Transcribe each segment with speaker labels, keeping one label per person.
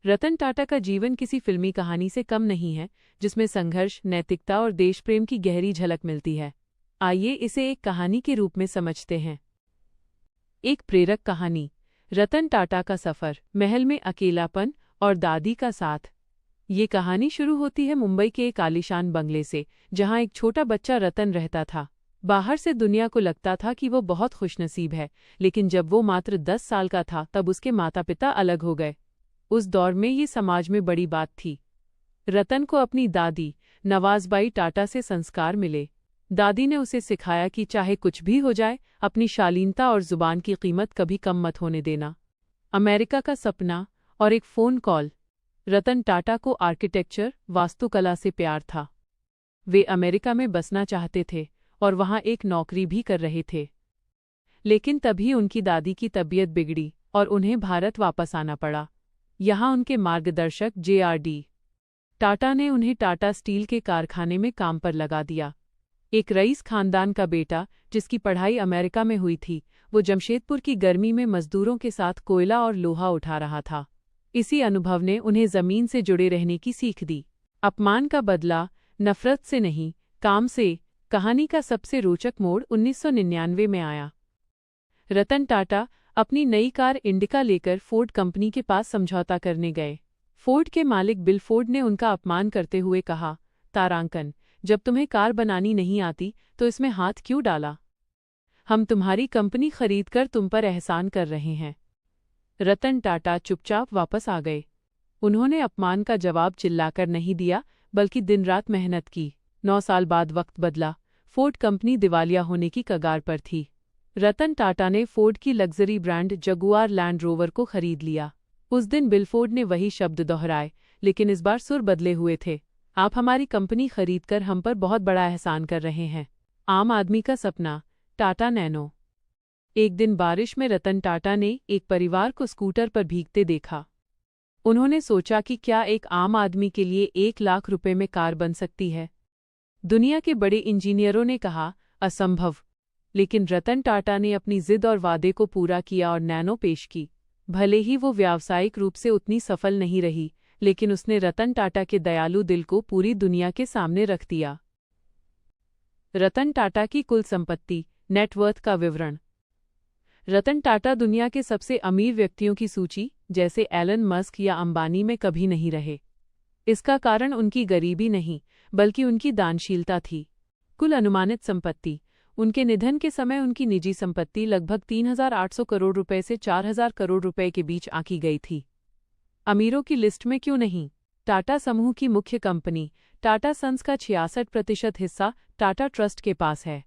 Speaker 1: रतन टाटा का जीवन किसी फिल्मी कहानी से कम नहीं है, जिसमें संघर्ष, नैतिकता और देश प्रेम की गहरी झलक मिलती है। आइए इसे एक कहानी के रूप में समझते हैं। एक प्रेरक कहानी, रतन टाटा का सफ़र, महल में अकेलापन और दादी का साथ। ये कहानी शुरू होती है मुंबई के एक आलीशान बंगले से, जहाँ एक छोटा बच्चा रतन रहता था। बाहर से दुनिया को लगता था कि वो बहुत खुशनसीब है, लेकिन जब वो मात्र 10 साल का था तब उसके माता पिता अलग हो गए। उस दौर में ये समाज में बड़ी बात थी। रतन को अपनी दादी नवाज़बाई टाटा से संस्कार मिले। दादी ने उसे सिखाया कि चाहे कुछ भी हो जाए, अपनी शालीनता और जुबान की कीमत कभी कम मत होने देना। अमेरिका का सपना और एक फ़ोन कॉल। रतन टाटा को आर्किटेक्चर, वास्तुकला से प्यार था। वे अमेरिका में बसना चाहते थे और वहाँ एक नौकरी भी कर रहे थे। लेकिन तभी उनकी दादी की तबीयत बिगड़ी और उन्हें भारत वापस आना पड़ा। यहाँ उनके मार्गदर्शक जे.आर.डी. टाटा ने उन्हें टाटा स्टील के कारखाने में काम पर लगा दिया। एक रईस खानदान का बेटा, जिसकी पढ़ाई अमेरिका में हुई थी, वो जमशेदपुर की गर्मी में मजदूरों के साथ कोयला और लोहा उठा रहा था। इसी अनुभव ने उन्हें जमीन से जुड़े रहने की सीख दी। अपमान का बदला, नफरत से नहीं, काम से। कहानी का सबसे रोचक मोड़ 1999 में आया। रतन टाटा अपनी नई कार इंडिका लेकर फोर्ड कंपनी के पास समझौता करने गए। फोर्ड के मालिक बिल फोर्ड ने उनका अपमान करते हुए कहा, तारांकन, जब तुम्हें कार बनानी नहीं आती तो इसमें हाथ क्यों डाला? हम तुम्हारी कंपनी खरीदकर तुम पर एहसान कर रहे हैं। रतन टाटा चुपचाप वापस आ गए। उन्होंने अपमान का जवाब चिल्लाकर नहीं दिया, बल्कि दिन रात मेहनत की। 9 साल बाद वक्त बदला। फोर्ड कंपनी दिवालिया होने की कगार पर थी। रतन टाटा ने फोर्ड की luxury brand Jaguar land rover को खरीद लिया। उस दिन बिल फोर्ड ने वही शब्द दोहराए, लेकिन इस बार सुर बदले हुए थे। आप हमारी कंपनी खरीदकर हम पर बहुत बड़ा एहसान कर रहे हैं। आम आदमी का सपना, टाटा नैनो। एक दिन बारिश में रतन टाटा ने एक परिवार को स्कूटर पर भीगते देखा। उन्होंने सोचा कि क्या एक आम आदमी के लिए 1 लाख रुपए में कार बन सकती है? दुनिया के बड़े इंजीनियरों ने कहा, असंभव। लेकिन रतन टाटा ने अपनी जिद और वादे को पूरा किया और नैनो पेश की। भले ही वो व्यावसायिक रूप से उतनी सफल नहीं रही, लेकिन उसने रतन टाटा के दयालु दिल को पूरी दुनिया के सामने रख दिया। रतन टाटा की कुल संपत्ति, नेटवर्थ का विवरण। रतन टाटा दुनिया के सबसे अमीर व्यक्तियों की सूची, जैसे एलन मस्क या अंबानी, में कभी नहीं रहे। इसका कारण उनकी गरीबी नहीं, बल्कि उनकी दानशीलता थी। कुल अनुमानित संपत्ति। उनके निधन के समय उनकी निजी संपत्ति लगभग 3,800 करोड़ रुपए से 4,000 करोड़ रुपए के बीच आंकी गई थी। अमीरों की लिस्ट में क्यों नहीं? टाटा समूह की मुख्य कंपनी टाटा सन्स का 66% हिस्सा टाटा ट्रस्ट के पास है।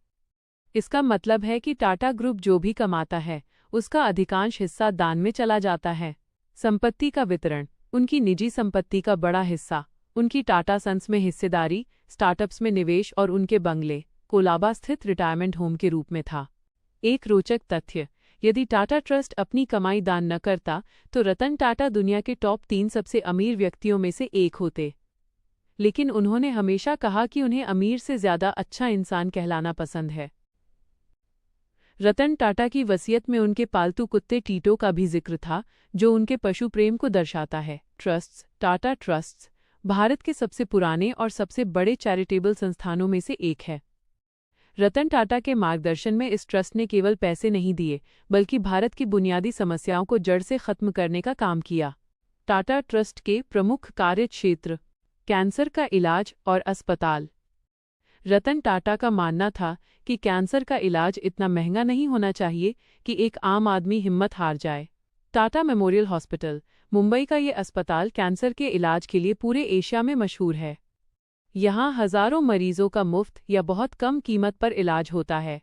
Speaker 1: इसका मतलब है कि टाटा ग्रुप जो भी कमाता है, उसका अधिकांश हिस्सा दान में चला जाता है। संपत्ति का वितरण। उनकी निजी संपत्ति का बड़ा हिस्सा उनकी टाटा सन्स में हिस्सेदारी, स्टार्टअप्स में निवेश और उनके बंगले, कोलाबा स्थित रिटायरमेंट होम के रूप में था। एक रोचक तथ्य, यदि टाटा ट्रस्ट अपनी कमाई दान न करता तो रतन टाटा दुनिया के टॉप 3 सबसे अमीर व्यक्तियों में से एक होते। लेकिन उन्होंने हमेशा कहा कि उन्हें अमीर से ज्यादा अच्छा इंसान कहलाना पसंद है। रतन टाटा की वसीयत में उनके पालतू कुत्ते टीटो का भी जिक्र था, जो उनके पशु प्रेम को दर्शाता है। ट्रस्ट्स। टाटा ट्रस्ट्स भारत के सबसे पुराने और सबसे बड़े चैरिटेबल संस्थानों में से एक है। रतन टाटा के मार्गदर्शन में इस ट्रस्ट ने केवल पैसे नहीं दिए, बल्कि भारत की बुनियादी समस्याओं को जड़ से खत्म करने का काम किया। टाटा ट्रस्ट के प्रमुख कार्यक्षेत्र, कैंसर का इलाज और अस्पताल। रतन टाटा का मानना था कि कैंसर का इलाज इतना महंगा नहीं होना चाहिए कि एक आम आदमी हिम्मत हार जाए। टाटा मेमोरियल हॉस्पिटल, मुंबई का ये अस्पताल कैंसर के इलाज के लिए पूरे एशिया में मशहूर है। यहाँ हजारों मरीजों का मुफ्त या बहुत कम कीमत पर इलाज होता है।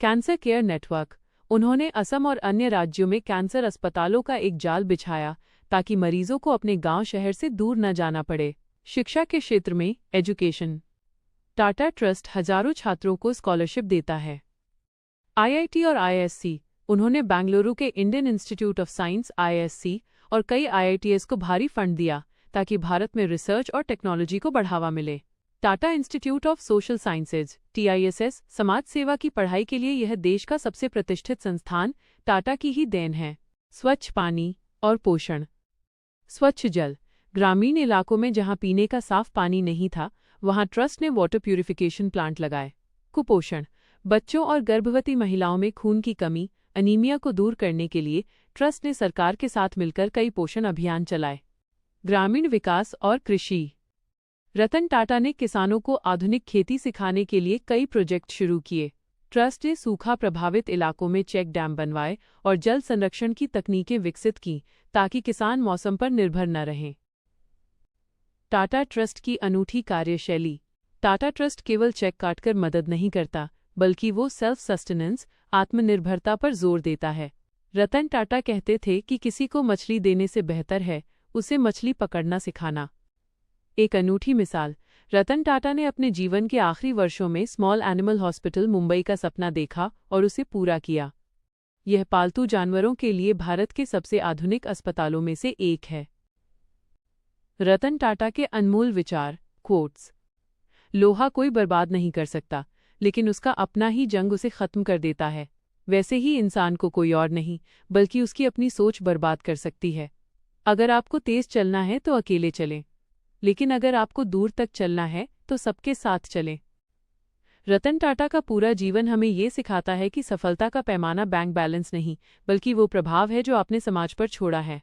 Speaker 1: Cancer care network. उन्होंने असम और अन्य राज्यों में कैंसर अस्पतालों का एक जाल बिछाया, ताकि मरीजों को अपने गांव शहर से दूर न जाना पड़े। शिक्षा के क्षेत्र में एजुकेशन। टाटा ट्रस्ट हजारों छात्रों को स्कॉलरशिप देता है। आईआईटी और आईएससी। उन्होंने बेंगलुरु के Indian institute of science (ISC) और कई आईआईटीएस को भारी फंड दिया, ताकि भारत में रिसर्च और टेक्नोलॉजी को बढ़ावा मिले। Tata institute of social sciences (TISS) समाज सेवा की पढ़ाई के लिए यह देश का सबसे प्रतिष्ठित संस्थान टाटा की ही देन है। स्वच्छ पानी और पोषण। स्वच्छ जल। ग्रामीण इलाकों में जहां पीने का साफ पानी नहीं था, वहां ट्रस्ट ने वाटर प्यूरिफिकेशन प्लांट लगाए। कुपोषण। बच्चों और गर्भवती महिलाओं में खून की कमी, अनीमिया को दूर करने के लिए ट्रस्ट ने सरकार के साथ मिलकर कई पोषण अभियान चलाए। ग्रामीण विकास और कृषि। रतन टाटा ने किसानों को आधुनिक खेती सिखाने के लिए कई प्रोजेक्ट शुरू किए। ट्रस्ट ने सूखा प्रभावित इलाकों में चेक डैम बनवाए और जल संरक्षण की तकनीकें विकसित की ताकि किसान मौसम पर निर्भर न रहें। टाटा ट्रस्ट की अनूठी कार्यशैली। टाटा ट्रस्ट केवल चेक काटकर मदद नहीं करता, बल्कि वो सेल्फ सस्टेनेंस, आत्मनिर्भरता पर जोर देता है। रतन टाटा कहते थे कि किसी को मछली देने से बेहतर है उसे मछली पकड़ना सिखाना। एक अनूठी मिसाल, रतन टाटा ने अपने जीवन के आखिरी वर्षों में स्मॉल एनिमल हॉस्पिटल मुंबई का सपना देखा और उसे पूरा किया। यह पालतू जानवरों के लिए भारत के सबसे आधुनिक अस्पतालों में से एक है। रतन टाटा के अनमोल विचार, कोट्स। लोहा कोई बर्बाद नहीं कर सकता, लेकिन उसका अपना ही जंग उसे खत्म कर देता है। वैसे ही इंसान को कोई और नहीं, बल्कि उसकी अपनी सोच बर्बाद कर सकती है। अगर आपको तेज चलना है तो अकेले चलें, लेकिन अगर आपको दूर तक चलना है तो सबके साथ चलें। रतन टाटा का पूरा जीवन हमें ये सिखाता है कि सफलता का पैमाना बैंक बैलेंस नहीं, बल्कि वो प्रभाव है जो आपने समाज पर छोड़ा है।